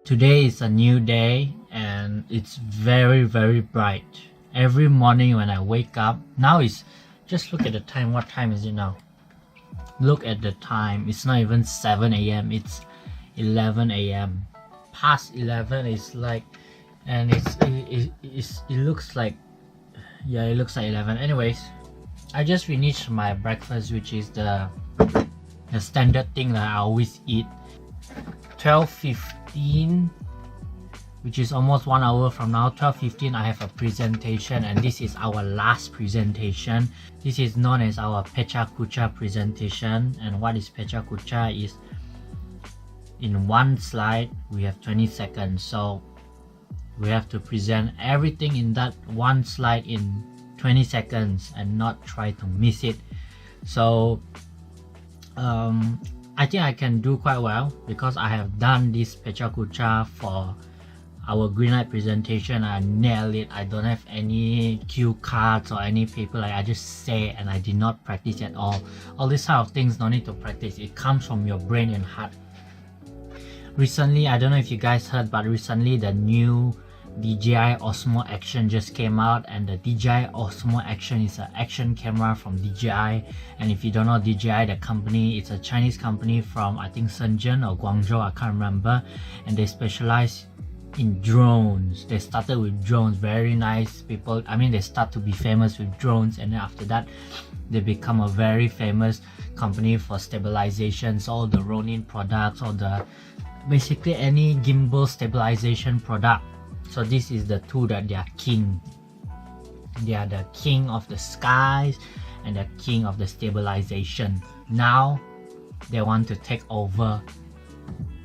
Today is a new day and it's very bright. Every morning when I wake up, now it's just look at the time. What time is it now? Look at the time. It's not even 7 a.m. It's 11 a.m. Past 11 is like, and it looks like, yeah, it looks like 11. Anyways, I just finished my breakfast, which is the standard thing that I always eat. 12:15, which is almost 1 hour from now. 12:15 I have a presentation, and this is our last presentation. This is known as our Pecha-kucha presentation. And what is Pecha-kucha is, in one slide we have 20 seconds, so we have to present everything in that one slide in 20 seconds and not try to miss it. So I think I can do quite well because I have done this Pecha-kucha for our green light presentation. I nailed it. I don't have any cue cards or any paper. Like, I just say, and I did not practice at all. All these kind of things no need to practice. It comes from your brain and heart. Recently, I don't know if you guys heard, but recently the new DJI Osmo Action just came out, and the DJI Osmo Action is an action camera from DJI. And if you don't know DJI, the company, it's a Chinese company from I think Shenzhen or Guangzhou, I can't remember, and they specialize in drones. They started with drones, very nice people. I mean, they start to be famous with drones, and then after that they become a very famous company for stabilizations, all the Ronin products, all the basically any gimbal stabilization product. So this is the two that they are king. They are the king of the skies and the king of the stabilization. Now they want to take over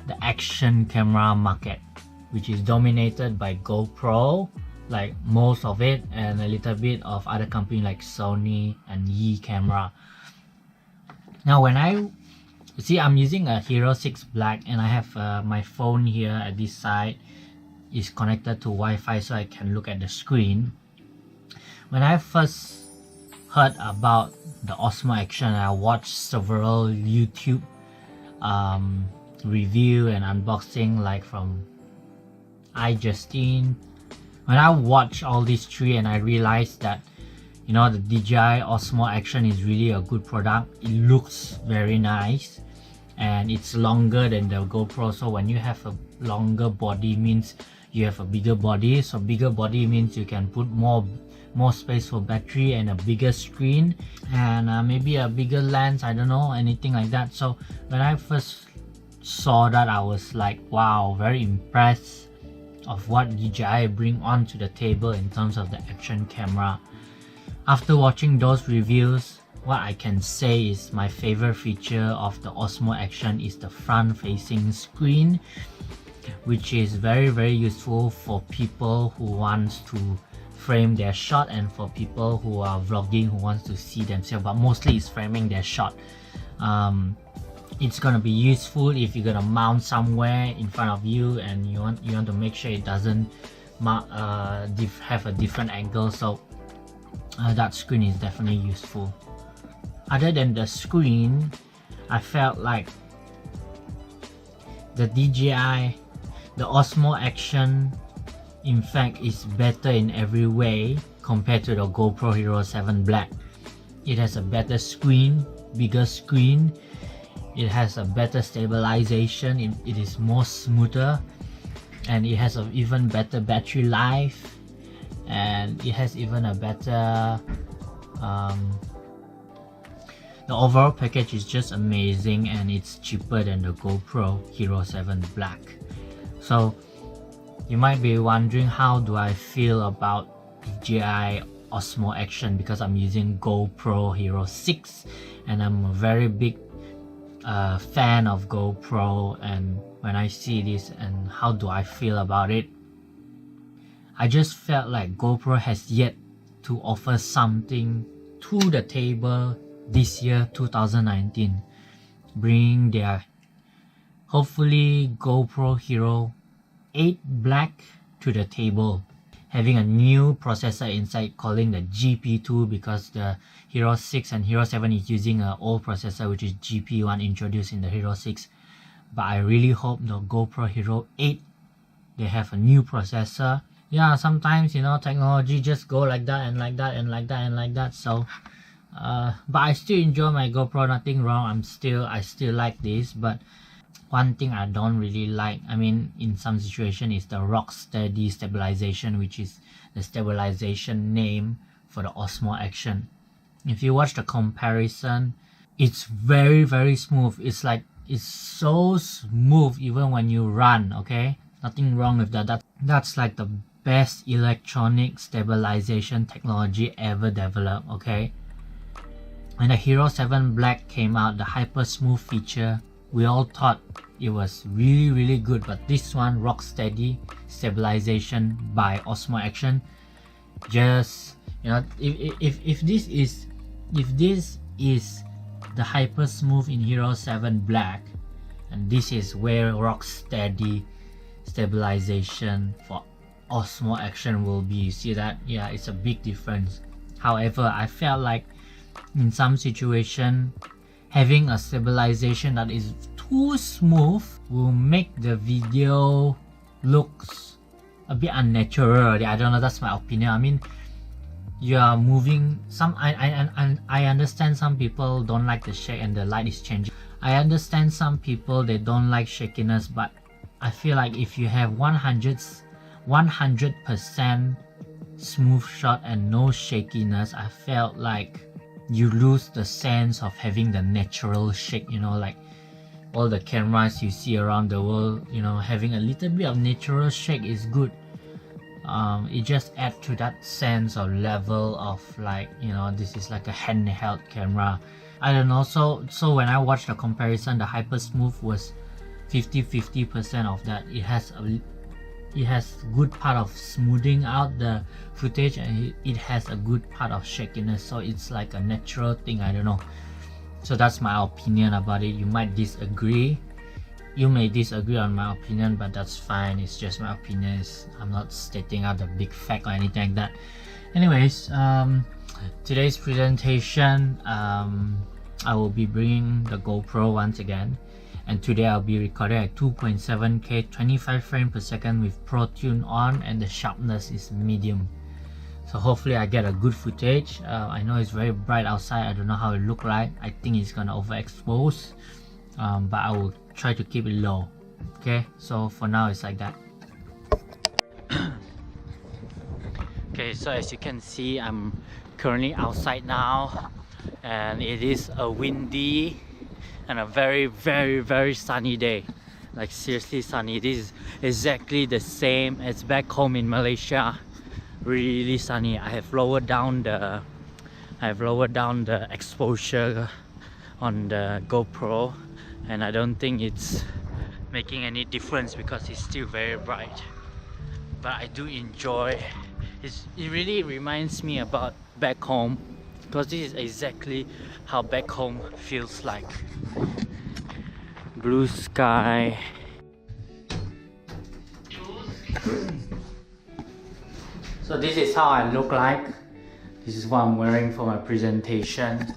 the action camera market, which is dominated by GoPro, like most of it, and a little bit of other companies like Sony and Yi camera. Now when I see, I'm using a Hero 6 Black, and I have my phone here at this side is connected to Wi-Fi, so I can look at the screen. When I first heard about the Osmo Action, I watched several YouTube review and unboxing, like from Ijustine. When I watched all these three, and I realized that, you know, the DJI Osmo Action is really a good product. It looks very nice, and it's longer than the GoPro. So when you have a longer body, means you have a bigger body. So bigger body means you can put more space for battery and a bigger screen, and maybe a bigger lens, I don't know, anything like that. So when I first saw that, I was like, wow, very impressed of what DJI bring onto the table in terms of the action camera. After watching those reviews, what I can say is my favorite feature of the Osmo Action is the front facing screen, which is very useful for people who wants to frame their shot, and for people who are vlogging who wants to see themselves, but mostly it's framing their shot. It's gonna be useful if you're gonna mount somewhere in front of you and you want to make sure it doesn't have a different angle. So that screen is definitely useful. Other than the screen, I felt like the DJI, the Osmo Action, in fact, is better in every way compared to the GoPro Hero 7 Black. It has a better screen, bigger screen. It has a better stabilization. It is more smoother, and it has an even better battery life, and it has even a better the overall package is just amazing, and it's cheaper than the GoPro Hero 7 Black. So you might be wondering, how do I feel about DJI Osmo Action, because I'm using GoPro Hero 6 and I'm a very big fan of GoPro. And when I see this, and how do I feel about it, I just felt like GoPro has yet to offer something to the table this year, 2019, bring their hopefully GoPro Hero 8 Black to the table, having a new processor inside calling the GP2, because the Hero 6 and Hero 7 is using an old processor, which is GP1 introduced in the Hero 6. But I really hope the GoPro Hero 8 they have a new processor. Yeah, sometimes, you know, technology just go like that and like that and like that and like that. So but I still enjoy my GoPro, nothing wrong. I still like this. But one thing I don't really like, I mean, in some situation, is the rock steady stabilization, which is the stabilization name for the Osmo Action. If you watch the comparison, it's very, very smooth. It's like, it's so smooth even when you run. Okay, nothing wrong with that. That's like the best electronic stabilization technology ever developed. Okay, when the Hero 7 Black came out, the hyper smooth feature, we all thought it was really, really good. But this one, rock steady stabilization by Osmo Action, just, you know, if this is the hyper smooth in Hero 7 Black, and this is where rock steady stabilization for Osmo Action will be. You see that? Yeah, it's a big difference. However, I felt like in some situation, having a stabilization that is too smooth will make the video looks a bit unnatural. I don't know, that's my opinion. I mean, you are moving some, I understand some people don't like the shake and the light is changing. I understand some people, they don't like shakiness, but I feel like if you have 100% smooth shot and no shakiness, I felt like you lose the sense of having the natural shake. You know, like all the cameras you see around the world, you know, having a little bit of natural shake is good. It just adds to that sense of level of, like, you know, this is like a handheld camera. I don't know, so when I watched the comparison, the hyper smooth was 50% of that. It has good part of smoothing out the footage, and it has a good part of shakiness, so it's like a natural thing. I don't know, so that's my opinion about it. You might disagree, you may disagree on my opinion, but that's fine. It's just my opinion. I'm not stating out the big fact or anything like that. Anyways, today's presentation, I will be bringing the GoPro once again, and today I'll be recording at 2.7K 25 frames per second with Pro Tune on, and the sharpness is medium. So hopefully I get a good footage. I know it's very bright outside. I don't know how it look like. I think it's gonna overexpose, but I will try to keep it low. Okay, so for now it's like that. Okay, so as you can see, I'm currently outside now, and it is a windy and a very, very, very sunny day. Like seriously sunny. This is exactly the same as back home in Malaysia. Really sunny. I have lowered down the exposure on the GoPro, and I don't think it's making any difference because it's still very bright. But I do enjoy it. It really reminds me about back home, because this is exactly how back home feels like. Blue sky. So this is how I look like. This is what I'm wearing for my presentation,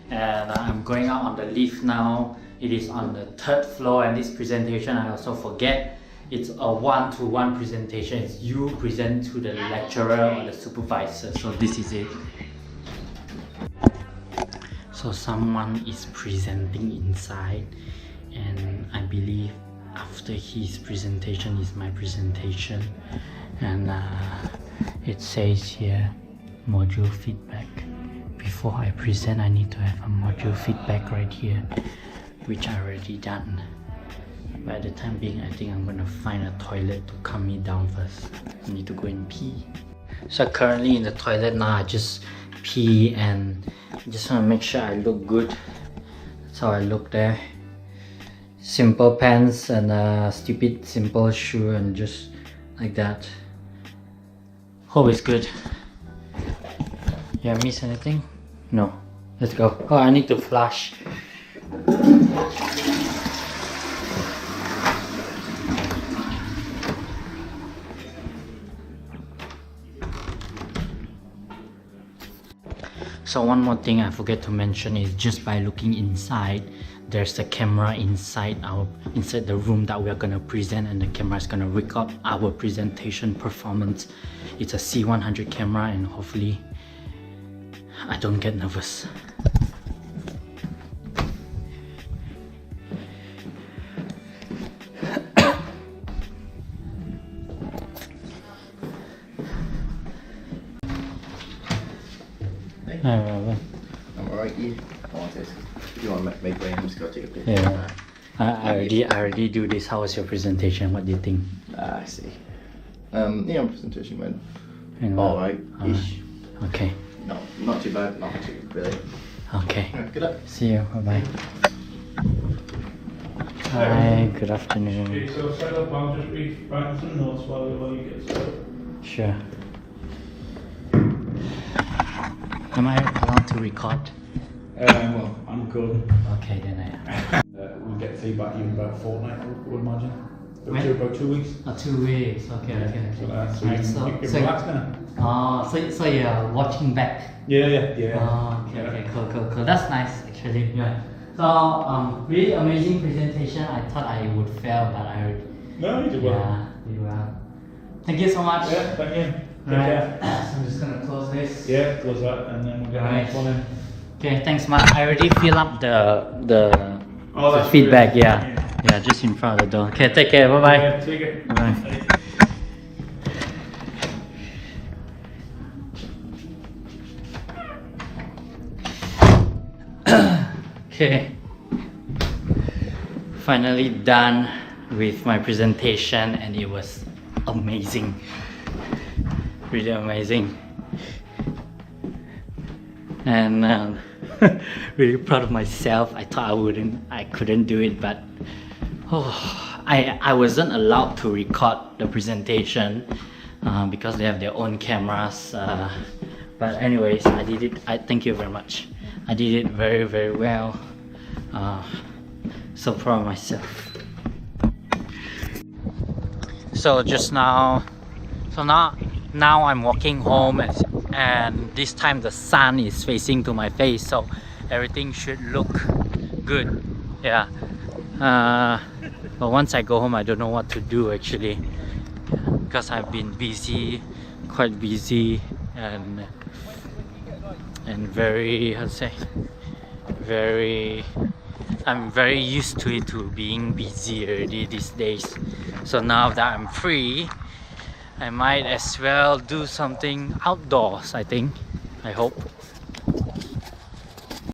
and I'm going out on the lift now. It is on the 3rd floor, and this presentation, I also forget, it's a one-to-one presentation. It's you present to the lecturer or the supervisor. So this is it. So someone is presenting inside, and I believe after his presentation is my presentation. And it says here, module feedback. Before I present, I need to have a module feedback right here, which I already done. By the time being, I think I'm gonna find a toilet to calm me down first. I need to go and pee. So currently in the toilet now, I just pee, and I just want to make sure I look good. That's how I look there. Simple pants and a stupid simple shoe, and just like that. Hope it's good. Yeah, miss anything? No. Let's go. Oh, I need to flush. So one more thing I forget to mention is, just by looking inside, there's a camera inside the room that we're gonna present, and the camera is gonna record our presentation performance. It's a C100 camera, and hopefully I don't get nervous. Hi, Robert. I'm alright, you? If you want to make way, I'm just going to take a picture. Yeah. I already do this. How was your presentation? What do you think? I see. Yeah, presentation went And alright-ish. Okay. No, not too bad, not too brilliant. Okay. Yeah, good luck. See you. Bye bye. Hi. Good afternoon. Okay, so set up, I'll just be writing some notes while you get set up. Sure. Am I allowed to record? Well, I'm good. Okay, then I. We'll get feedback in about a fortnight, I would imagine. When? About 2 weeks. 2 weeks. Okay. So that's Right, you can relax now. So you're watching back. Yeah. Oh, okay, cool. That's nice actually. Yeah. So really amazing presentation. I thought I would fail, but I. No, you did well. Yeah, you well. Thank you so much. Yeah, thank you. Take Right. care. So I'm just gonna close this. Yeah, close that, and then we'll get the Right. next one in. Okay, thanks, Mark. I already filled up the Oh, that's feedback. great. Yeah, just in front of the door. Okay, take care. Bye bye. Yeah, take it. Bye. Okay, finally done with my presentation, and it was amazing, really amazing, and really proud of myself. I thought I couldn't do it, but I wasn't allowed to record the presentation because they have their own cameras. But anyways, I did it. I thank you very much. I did it very well. So proud of myself. So now I'm walking home, and this time the sun is facing to my face, so everything should look good. Yeah. But once I go home, I don't know what to do actually, because I've been quite busy, and very, how to say, I'm very used to being busy already these days. So now that I'm free, I might as well do something outdoors, I think. I hope.